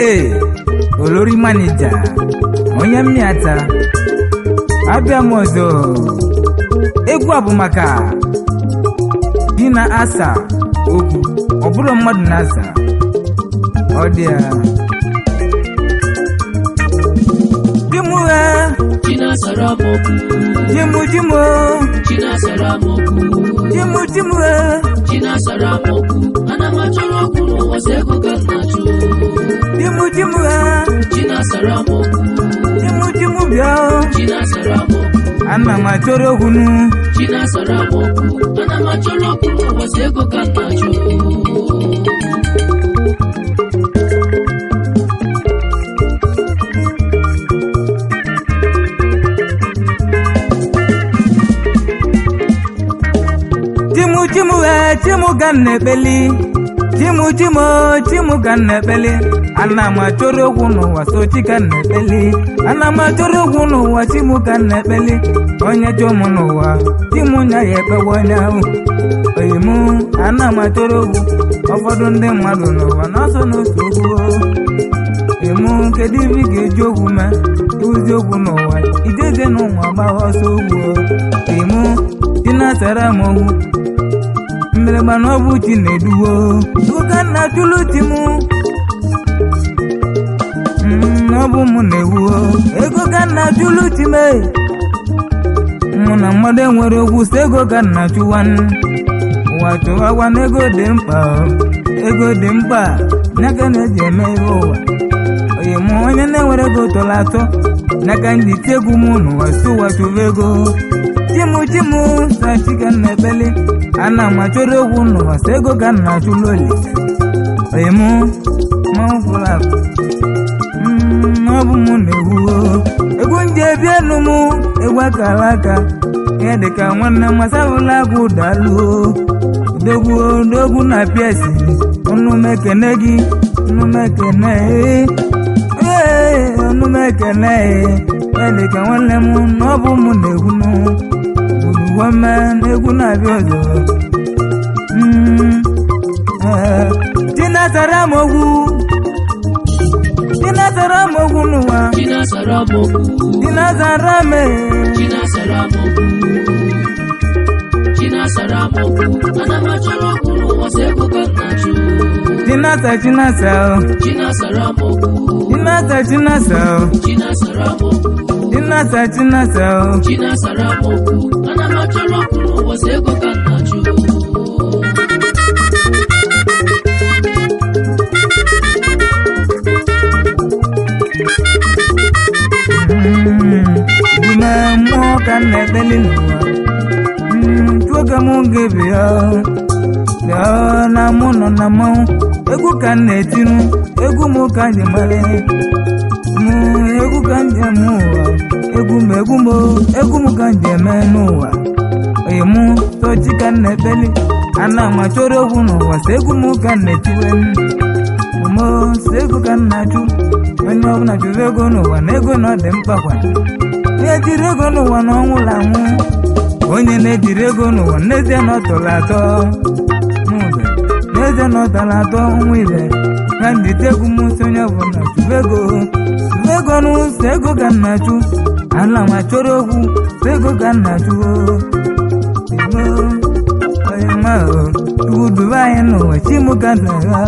aka olori manager onye mmiata abịa m ọzọ egwu a bụ maka di na asa okwu ọ bụrụ mmadụ na-asa ọ dị ya jimu jimu ana m achọrọ okwu n'ụwa sị ego ka m na-achụ jimu Chinasara m okwu jimu bịa Chinasara m okwu ana m achọrọ okwu Chinasara m okwu ana m achọrọ okwu n'ụwa sị ego ka m na-achụ chimu ganna ekpeli chimu ganna ekpeli ana m achọrọ okwu n'ụwa so chi ganna ekpeli ana m achọrọ okwu n'ụwa chimu ganna ekpeli onye jụ m n'ụwa chimu nya ya ekpewa onye ahụ oyimu ana m achọrọ okwu ụfọdụ ndị mmadụ n'ụwa na-asọ n'otu okwu oyimu kedu ibe ị ga-eji okwu mee iwuzi okwu n'ụwa ijeze n'ụwa gbaa ọsọ okwu oyimu Chinasara m okwu mmerema na ọ bụ chi na-eduwo ụka nna chụlụ chi m ọ bụ mụ na-ewuo ego ka nna chụlụ chi m mụ na mmadụ enwere okwu si ego ka nna chụwa ụwa chụwakwa na ego dị mkpa n'aka na-eji eme ihe ụwa oyi mụ onye na-enwere ego tọrọ atọ n'aka ndị tiegwu m n'ụwa si ụwa chụwa ego chimu sa chika na-ekpeli ana m achọrọ okwu n'ụwa sị ego ka nna achụlụ oli oyimu mafụla ọ bụ mụ na-egwu egwu nje ebienu m egwu akara aka ihe dịka nwanne masabụla agwụ daluo odogwu na piesi ọnụmekene gị ọnụmekene ihe dịka nwanne m na ọ bụ mụ na-egwu egwu na-abịa ọzọ Chinasara m okwu n'ụwa Chinasara m okwu ana m achọrọ okwu n'ụwa sị ego ka m na-achụ Chinasara m okwu ana m achọrọ okwu n'ụwa sị ego ka m na-achụ Dime mmụọ ka m na-ekpeli n'ụwa chụoge m ga-ebi ya na mụ nọ na mmanwụ egwu ka m na-etinu egwu m ka m ji mara egwu ka m ji eme ụwa egwu m ka m ji eme n'ụwa oyi mụ sochi ka m na-ekpeli ana m achọrọ okwu n'ụwa si egwu m ka m na-etiwe si ego ka m na-achụ onye ọbụla chụrụ ego n'ụwa na ego na ọ dị mkpa kwa na-ejiri ego n'ụwa na ọnwụla anwụ onye na-ejiri ego n'ụwa n'ezie na ọ tọrọ atọ n'ezie na ọ tọrọ atọ ọnwa ibe na ndịte egwu m si onye ọbụla chụrụ ego n'ụsọ ego ka m na-achụ ala m achọrọ okwu si ego ka m na-achụ chukwu duba anyị n'ụwa chimu ka na-agha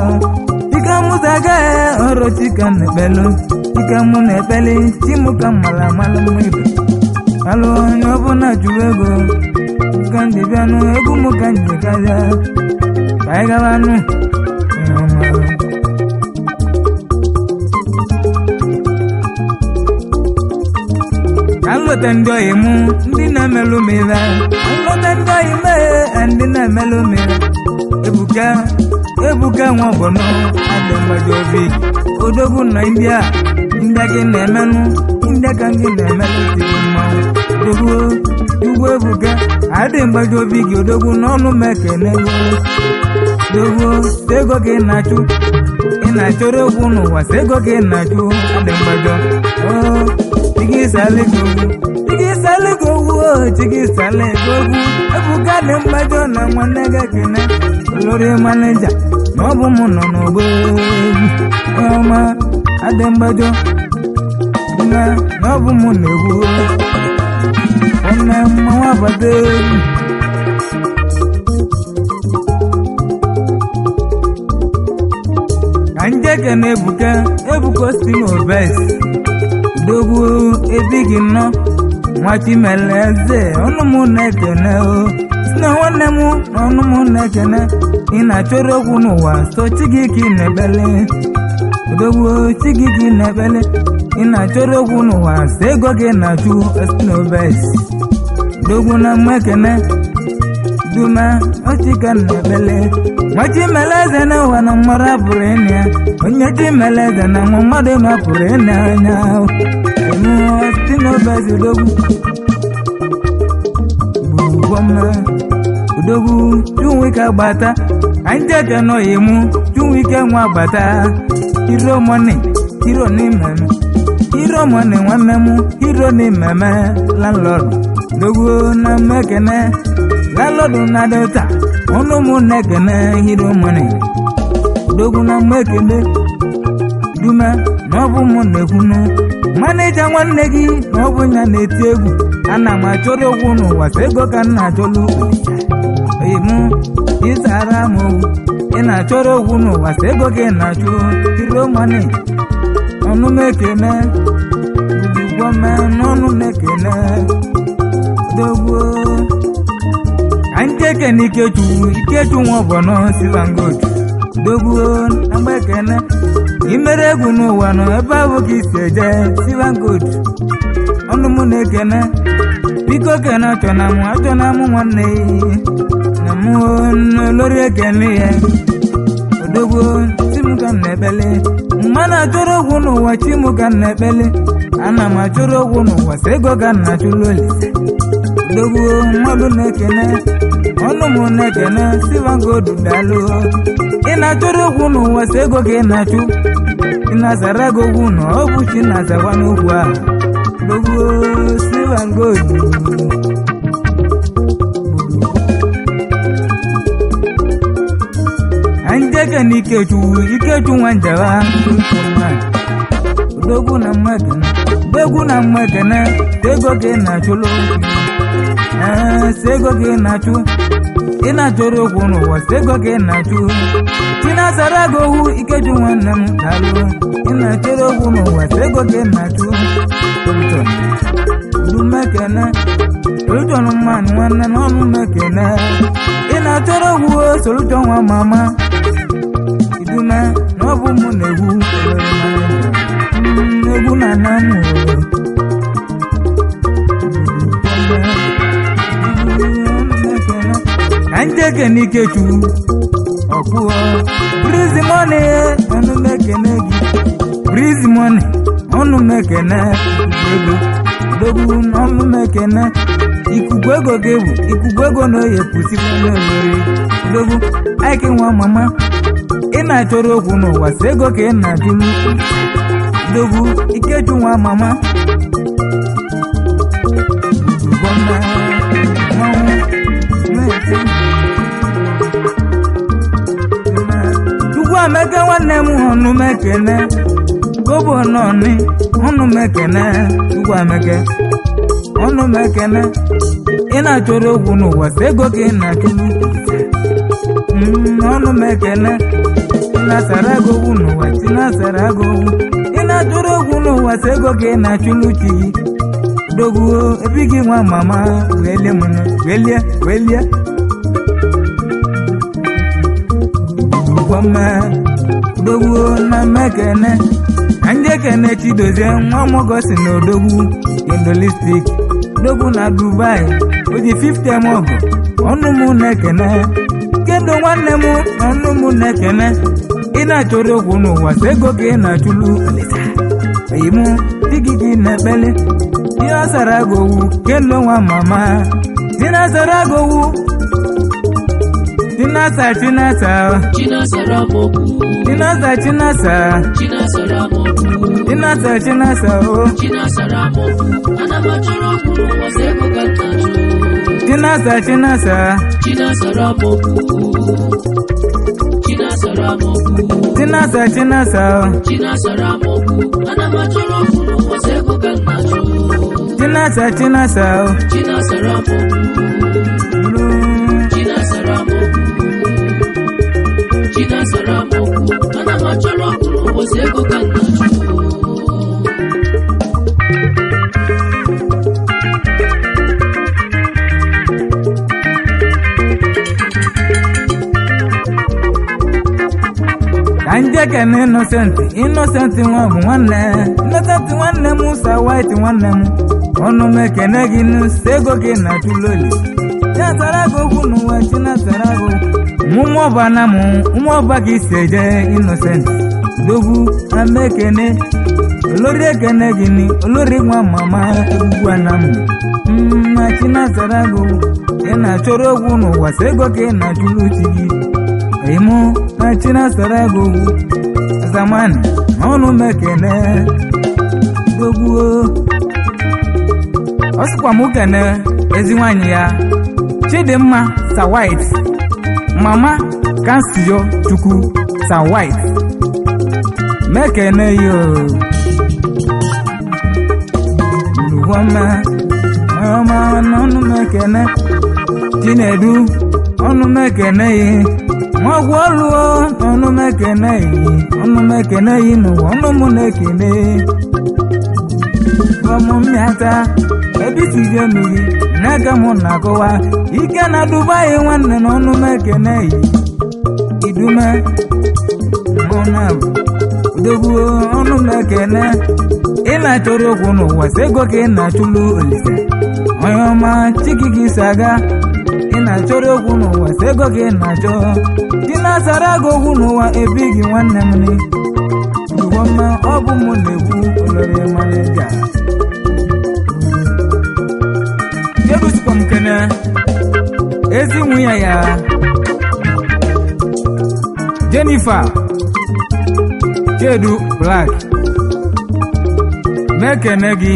chika mụta agaghị ọrụ chika na-ekpelu chika mụ na-ekpeli chimu ka mara amala mma ibe alụ onye ọbụla jụrụ ego ka ndị bịanụ egwu m ka nje karịa ka anyị gabanụ ka nlọta ndị oyi mụ ndị na-emelụ m ire nlọta ndị oyi mee ndị na-emelụ m ire ebuka nwa ọgbọnọ adị mgbaji obi odogwu na ndị gị na-emenụ ndị ka gị na-emelụ tiri mmanwụ ugwu ebuka adị mgbaji obi gị odogwu n'ọnụ m ekene dogwu ego gị na-achụ ị na-achọrọ okwu n'ụwa si ego gị na-achụ adị mgbajọ chigisaligowu ebuka dị mgbajọ na nwanne gị ekene olori maneja na ọ bụ mụ nọ n'ogbo ọma adị mgbajọ na ọ bụ mụ na-egwu nwanne mmanwụ abata egwu ka njeke na-ebuka Steve dogwu ebighị nnọọ nwachimele eze ọnụ mụ na-ekene si na nwanne m na ọnụ mụ na-ekene ị na-achọrọ okwu n'ụwa so chi gị ka ị na-ekpele odogwu chi gị ka ị na-ekpele ị na-achọrọ okwu n'ụwa so ego gị na-achụ Ostinobes dogwu na mụ ekene duma ọchịka na-ekpele nwachimele eze na ụwa na mmadụ apụrụ ịnị ya onye chimele eze na nwa mmadụ mapụrụ ịnị anya Ostinobes odogwu odogwu chunwike agbata anjeke nọghị mụ chunwike nwa agbata hero money nwanne m hero n'imeme landlord odogwu na mmekene landlord na delta ọnụ mụ na-ekene hero money odogwu na mmekene dume na ọ bụ mụ na-ekwunu maneja nwanne gị na ọ bụ ya na-eti egwu ana m achọrọ okwu n'ụwa so ego ka m na-achọrọ oyi mụ ịsara m okwu ị na-achọrọ okwu n'ụwa so ego gị na-achụ hero money ọnụ m ekene ugwume n'ọnụ m ekene dogwo anjeke na Ikechu nwa ọbọnọ Silvangold dogwo na mgbe ekene imere egwu n'ụwa nọ ebe ahụ ka isi eje Silvangold ọnụ mụ na-ekene biko kene achọna m nwanne na mụ n'olori ekene ya odogwu chi m ka m na-ekpele mma na-achọrọ okwu n'ụwa chi m ka m na-ekpele ana m achọrọ okwu n'ụwa so ego ka m na-achụlụ Olise odogwu mmadụ na-ekene ọnụ mụ na-ekene Silvangold daalụ ị na-achọrọ okwu n'ụwa so ego ka ị na-achụ ị na-azara gị okwu na ọ bụ chi na-azakwa n'okwu ahụ odogwu Silvangold anjeke na Ikechu nwa njaba odogwu na mmekene ego ka ị na-achụlụ ego ka ị na-achụ ị na-achọrọ okwu n'ụwa so ego ka ị na-achụ chi na-azara gị okwu Ikechu nwanne m daalụ ị na-achọrọ okwu n'ụwa so ego ka ị na-achụ dumekene Solution mmanụ nwanne n'ọnụ mekene ị na-achọrọ okwu Solution nwa mama idume na ọ bụ mụ na-egwu egwu na anamụ anjeke na Ikechu ọkụọ Breezy Money ọnụ mekene gị Breezy Money ọnụ mekene ego odogwu n'ọnụ mekene ikuku ego ga-ebu ikuku ego na oye pụsikwanye olori odogwu aiki nwa mama ị na-achọrọ okwu n'ụwa so ego ka ị na-ajụlụ odogwu Ikechu nwa mama Chukwu ameke nwanne m ọnụ mekene gọvanọ ọnụ mekene Chukwu ameke ọnụ mekene ị na-achọrọ okwu n'ụwa so ego ka ị na-achụlụ ọnụ mekene ị na-asara gị okwu n'ụwa chi na-asara gị okwu ị na-achọrọ okwu n'ụwa so ego ka ị na-achụlụ chi gị odogwu ebighị nwa mama welie odogwu na mmekene anjekene Chidozie nwa Mogosi na odogwu Indolistic odogwu na Dubai oji 50 ọgụ ọnụ mụ na-ekene Kendo nwanne m na ọnụ mụ na-ekene ị na-achọrọ okwu n'ụwa so ego ka ị na-achụlụ Olise eyi mụ digi gị na-ekpele ihe asara gị owu Kendo nwa mama dị na-asara gị owu Chinasa Chinasa Chinasa Chinasa Chinasara m okwu ana m achọrọ okwu n'ụwa sị ego ka m na-achọ Chinasa Chinasa Chinasara m okwu Chinasara m okwu Chinasara m okwu ana m achọrọ okwu n'ụwa sị ego ka m na-achọ Anjeke na Innocent nwa bụ nwanne Innocent nwanne m Sa White nwanne m ọnụ m ekene gị n'ego gị na tuloli Chinasara gị okwu n'ụwa Chinasara gị ụmụọba na m ụmụọba gị si eje Innocent dogwu ama ekene olori ekene gị ni olori nwa mama egwugwu na m na Chinasara gị ị na-achọrọ okwu n'ụwa sị ego gị na tuluchi gị Imo na Chinasara gị okwu zamani ọnụ m ekene dogwu ọ sịkwa m kene ezi nwanyị ya Chidimma Sa White mama Kansiyo Chukwu Sa White mekene yo Uruwama mama ọnụ m ekene Chinedu ọnụ m ekene yi Mwagwu ọlụ ọnụ m ekene yi n'ụwa ọnụ m na-ekene ọmụ mmịata ebisiri mmiri n'aka m na-akọwa ike na Dubai nwanne na ọnụ m ekene yi idume mụna udogwu ọnụ m ekene ị na-achọrọ okwu n'ụwa sị ego ka ị na-achụlụ Olise onye ọma chiki gị saga ị na-achọrọ okwu n'ụwa sị ego ka ị na-achọ Chinasara gị okwu n'ụwa ebighị nwanne m ni ugboma ọ bụ mụ na-ekwu olori maneja Jerusalem kene ezi nwunye ya Jennifer Chedu Black mekene gị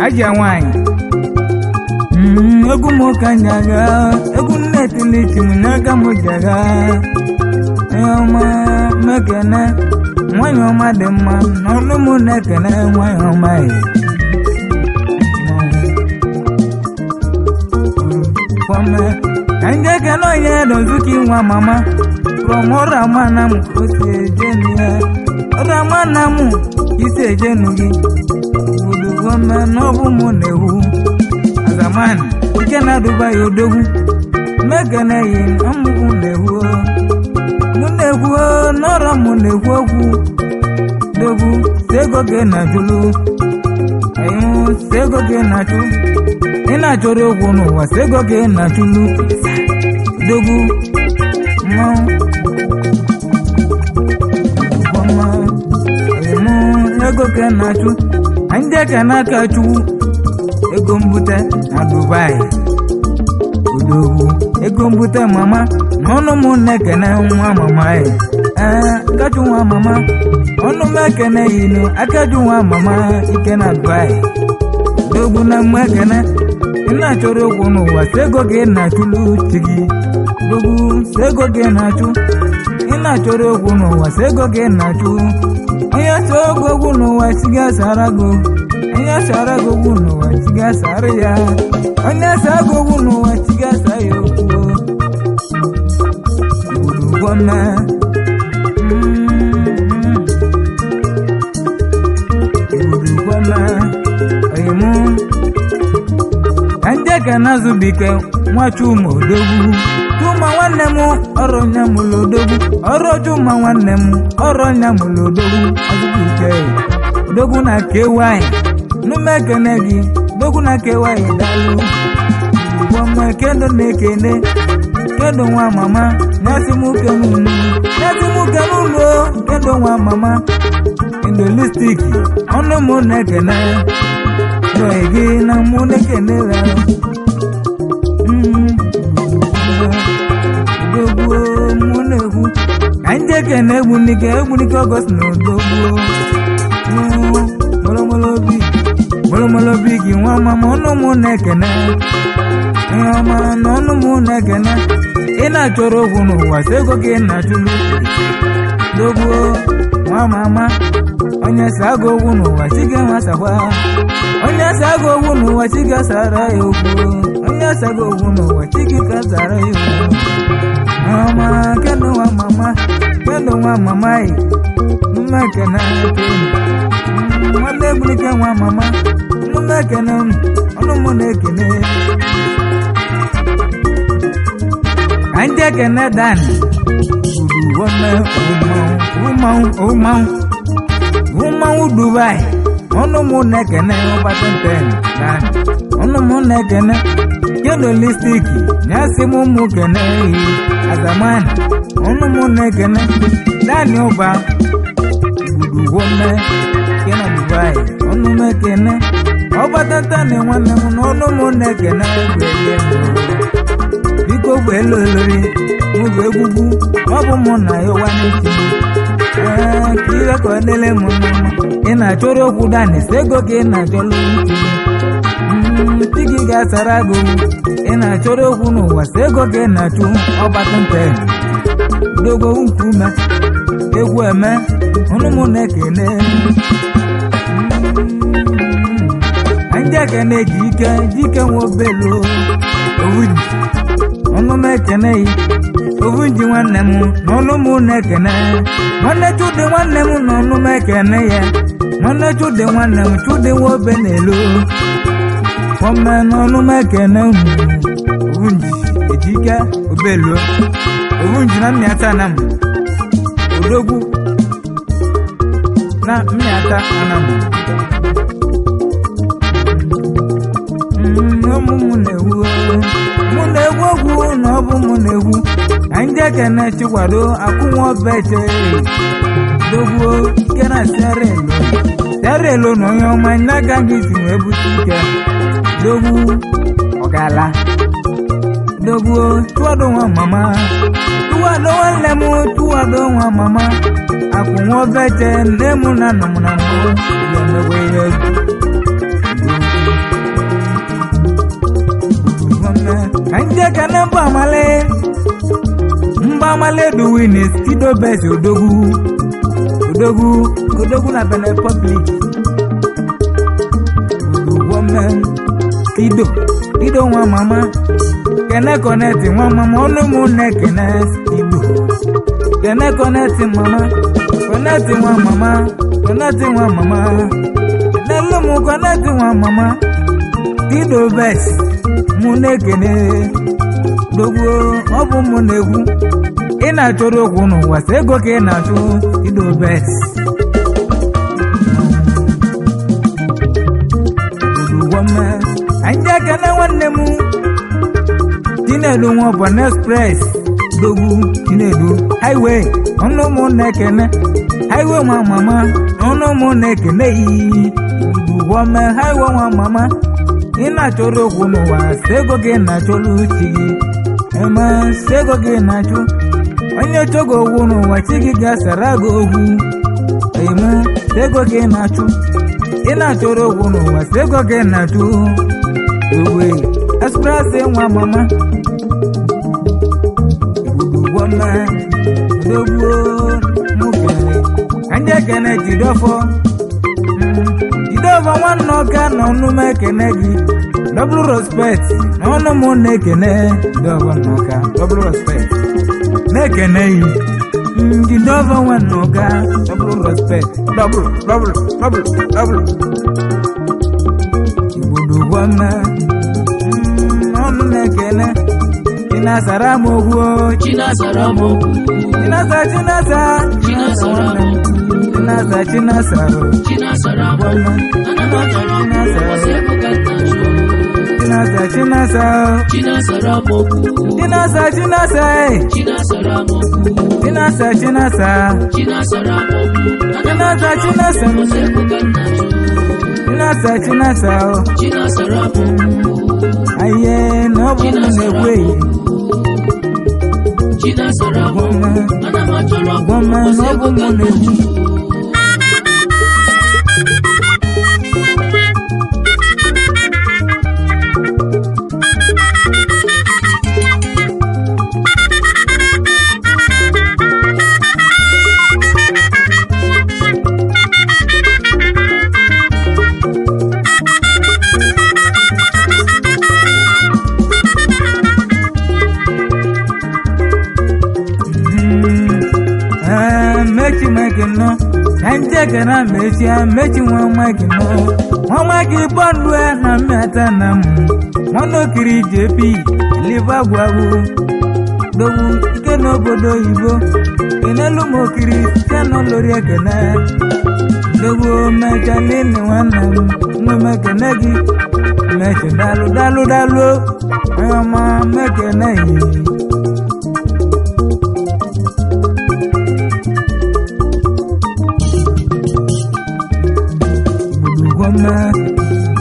aja nwanyị egwu m ka njaga egwu nnetilichi m n'aka m jaga ọma mekene nwanyị ọma dị mma n'ọnụ m na-ekene nwanyị ọma ka nje kene onye dozuki nwa mama from ọramana m osi ejenu ya ọramana m isi ejenu gị obodo gome n'ọbụ m na-ewu azamani ike na Dubai odogwu mekene yi ọmụgwụ na-ewu n'ọrọ m na-ekwu okwu dogwu sị ego gị na-achụlụ ịhụ sị ego gị na-achụ ị na-achọrọ okwu n'ụwa sị ego gị na-achụlụ dogwu mmanwụ ego gị na-achụ ndị aka n'aka chukwu ego mbute na Dubai odogwu ego mbute mama n'ọnụ m na-ekene nwa mama akaju nwa mama ọnụ m ekene yinu akaju nwa mama ike na Dubai odogwu na mma ekene ị na-achọrọ okwu n'ụwa sị ego gị na-achụlụ chi gị odogwu sị ego gị na-achụ ị na-achọrọ okwu n'ụwa sị ego gị na-achụ onye sị okwu n'ụwa chi gị asara gị onye sara gị okwu n'ụwa chi gị asara ya onye sa gị okwu n'ụwa chi gị asa ya okwu gome oyimu ka nje ka na-azụbike nwa Chuma odogwu Chuma nwanne m ọrụ nya mụlụ odogwu ọrụ Chuma nwanne m ọrụ nya mụlụ odogwu azụbike odogwu na KY nume ekene gị odogwu na KY dalụ ugboma kedo na-ekene kedo nwa mama nyasimuke n'ụlọ kedo nwa mama indolistik ọnụ mụ na-ekene doị gị na mụ na-ekene ya odogwu mụ na-ekwu ka nje kene egbunike Ọgọst na odogwu molomolobi gị nwa mama ọnụ mụ na-ekene ọma na ọnụ mụ na-ekene ị na-achọrọ okwu n'ụwa sị ego gị na-achụlụ dogbuo nwa mama onye sago ogwu n'ụwa chiga nwasakwa onye sago ogwu n'ụwa chiga sara ya okwu onye sago ogwu n'ụwa chiga ka sara ya okwu mama kendo nwa mama yi mmekene nwanne ebulike nwa mama mmekene ọnụ mụ na-ekene ka ndị ekene dan umanwụ Dubai ọnụ mụ na-ekene ụbatenten dan ọnụ mụ na-ekene kendo listik nyasị mụ mụ kene azaman ọnụ mụ na-ekene dani ụba gburugbome kena Dubai ọnụ m ekene ọbatenten nwanne m na ọnụ mụ na-ekene biko gbelu olori n'oge egwugwu ọ bụ mụ na ya ụwa n'echi ka ihe ka ọ dịle m mma ị na-achọrọ okwu dani si ego ka ị na-achọrọ di gị ga-asara gị ị na-achọrọ okwu n'ụwa si ego ka ị na-achụ ọbatenten dogo nkume egwu eme ọnụ mụ na-ekene ndị ekene ji ike nwa obelu owuji ọnụ m ekene yi owuji nwanne m na ọnụ mụ na-ekene nwanne Chudi nwanne m na ọnụ m ekene ya nwanne Chudi nwanne m Chudi nwa obe na-elo ome na ọnụ m ekene owuji ejike obelu owuji na mmịata na m odogwu na mmịata anam mụ na-egwu ogwu na ọ bụ mụ na-egwu na ndị ekene chikwado akwụnwa obeche dogbuo ike na serelo na onye ọma nne agaghị isi wee bute ike dogbu ọgala dogbuo tụwado nwa mama tụwado nwanne m tụwado nwa mama akwụnwa obeche nne mụ na nna m na mbụ ga-emegwe ihe ndị ekene mba amale duwinis kido besi odogwu na Benin Republic odogwome kido nwa mama kene koneti nwa mama ọnụ mụ na-ekene kene koneti mama koneti nwa mama n'elu mụ koneti nwa mama kido besi mụ na-ekene dogbuo ọ bụ mụ na-egwu ị na-achọrọ okwu n'ụwa si ego ka ị na-achụ idobes odugwome anyị ekene nwanne m Chinedu nwa Borno Express dogbu Chinedu highway ọnụ mụ na-ekene highway nwa mama ọnụ mụ na-ekene iyi odugwome highway nwa mama ị na-achọrọ okwu n'ụwa si ego gị na-achọrọ uchi gị eme si ego gị na-achụ onye chọgo okwu n'ụwa chi gị ga-asara gị okwu emu si ego gị na-achụ ị na-achọrọ okwu n'ụwa si ego gị na-achụ ogwe espresi nwa mama igbudugwoma dogbuo mụkere ndị ekene jidofọ nwanne ọka na ọnụ m ekene gị double respect na ọnụ m na-ekene Jidova n'ọka double respect na-ekene yi Jidova nwanne ọka double respect double Igbudugwoma ọnụ na-ekene Chinasara m okwu Chinasa aye no bụ na-egwe Goma no bụ na-egwe kana mechi nwa magi no nwa magi bondu na miata na mu mono kiri JP liva gwagu dogu ike n'obodo Igbo enelu mokiri chano lori ekene dogu mechalini nwanne m nwe mekene gị mechi dalu ayọma mekene yi gbudugwoma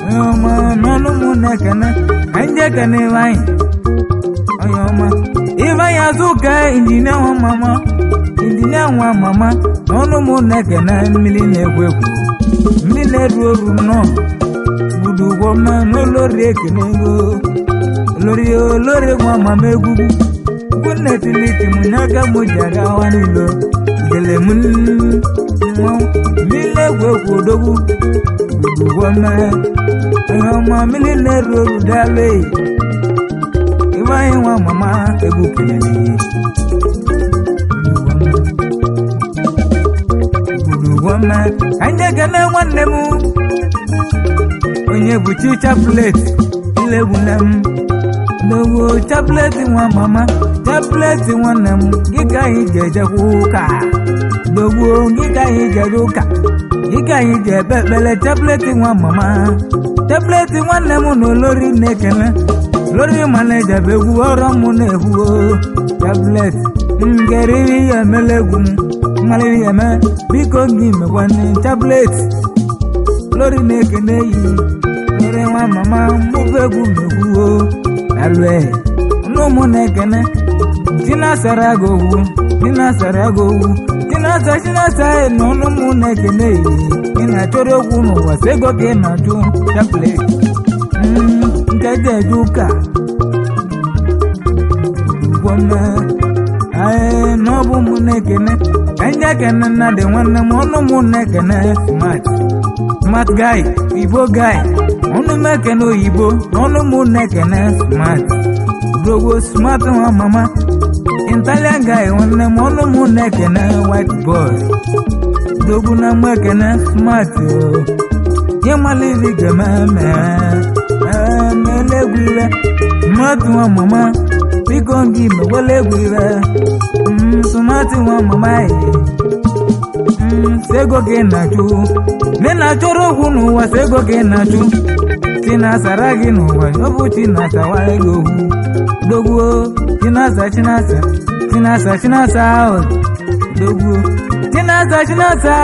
ayọma n'ọnụ mụ na-ekene anje kene ivanyi ayọma ivanyi azụka injinia nwa mama n'ọnụ mụ na-ekene mmiri na-egwu mmiri na-eru oru nnọọ gbudugwoma n'olori ekene ego olori nwa mama egwugwu gwunnetiliti mụ n'aka mụ ji aga awa n'ilo jele m mmiri na-egwu odogwu gbudugwoma ayọma mmiri na-eru oru dale ivanyi nwa mama egwu kelele gbudugwoma anje kene nwanne m onye bụ chi chaplet ilegbune m dogo chaplet nwa mama chaplet nwanne m gị ka anyị ji ejekwa ụka dogo gị ka anyị jere ụka gị ka anyị ji ekpe ekpele chaplet nwa mama chaplet nwanne m na olori na-ekele lori maneja bụ egwu ọrụ m na-egwu chaplet ngeriri ya emela egwu m mmaliri ya eme biko gị mekwanne chaplet lori na-ekene yi lori nwa mama mụbụ egwu na-egwuo alue n'ụmụ na-ekene chinasara gị owu chinasa na ọnụmụ na-ekene yi ị na-achọrọ okwu n'ụwa sị ego ka ị na-ajụ chaplet nkeji eje ụka gwọme na ọ bụ mụ na-ekene ka ndị ekene nna dị nwanne m ọnụ mụ na-ekene smart guy Igbo guy ọnụ m ekene oyibo na ọnụ mụ na-ekene smart dogo smart nwa mama Italian guy nwanne m ọnụ mụ na-ekene white boy dogo na mụ ekene smart ye maliri gememe melegwu ire smart nwa mama biko gị mekwala egwu ire smart nwa mama sego gị na-achụ ne na-achọrọ okwu n'ụwa sego gị na-achụ chinasara gị n'ụwa ọ bụ chinasawara gị okwu dogwuo chinasa ahụ dogwuo chinasa chinasa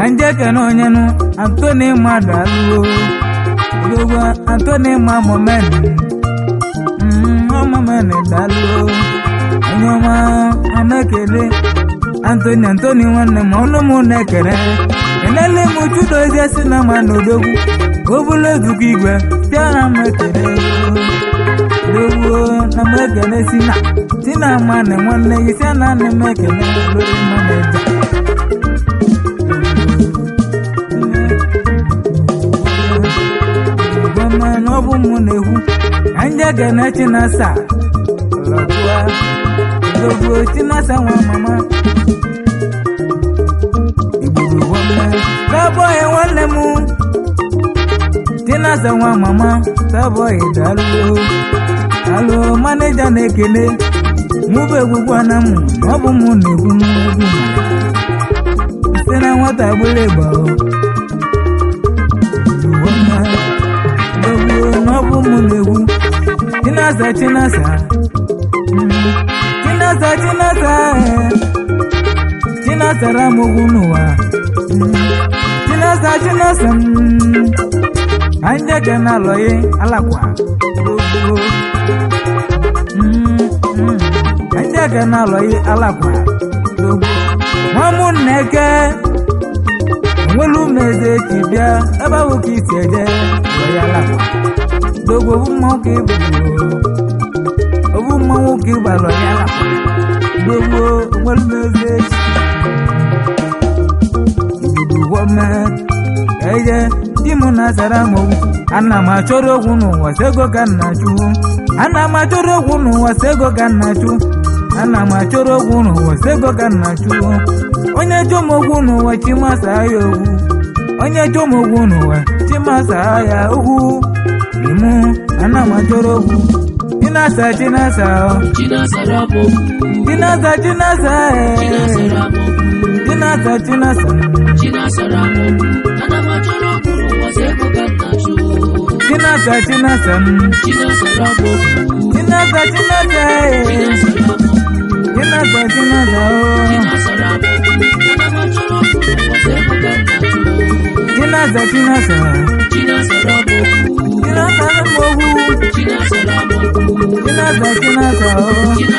anje kene onyenu Anthony Madaluo dogo Anthony Mamomen daluo anyoma anakele Anthony nwanne m ọnụ mụ na-ekere enele m chudo ezi si na ma n'odogwu obula ezugbo igwe tiara m ekele dogo na m ekele si na ma na nwanne gị si na ana m ekele lori maneja na ọ bụ mụ na-ekwu anje gene chinasa lọgụa dogo chinasa nwa mama igburu nwanne taboy nwanne m chinasa nwa mama taboy daluo maneja na-ekele mụbụ egwugwana m ọ bụ mụ na-ekwu n'egwu site na nwata gbere ịgba n'ọbụ mụ na-egwu chinasara m ogwu n'ụwa chinasa anje ke na alọghị alakwa anje ke na alọghị alakwa nwa mụ nneke onwelu meze chi bịa ebe ahụ ka isi eje lọya alakwa dogo obu mmanwụ ka ịbalọ ya alakwa Bobo, well, message. Woman, Aya, Dimona Saramo, Anna Machoro Gunu was Ego Ganachu, Anna Machoro Gunu was Ego Ganachu, Anna Machoro Gunu was Ego Ganachu, Onya Jomo Gunu was Chimasayo, Onya Jomo Gunu was Chimasaya, Imu, Anna Machoro Jinasa, Jinasa, Jinasa Rabo, Jinasa, Jinasa, Jinasa, Jinasa, Jinasa Rabo, Anamachoro Kuru was Ego Ganachu. Jinasa, Jinasa, Jinasa Rabo, Jinasa, Jinasa, Jinasa Rabo, Jinasa, Jinasa, Jinasa Rabo, Anamachoro Kuru was Ego Ganachu. Jinasa, Jinasa, Jinasa Rabo, Jinasa, Jinasa Rabo, Jinasa, Jinasa, Jinasa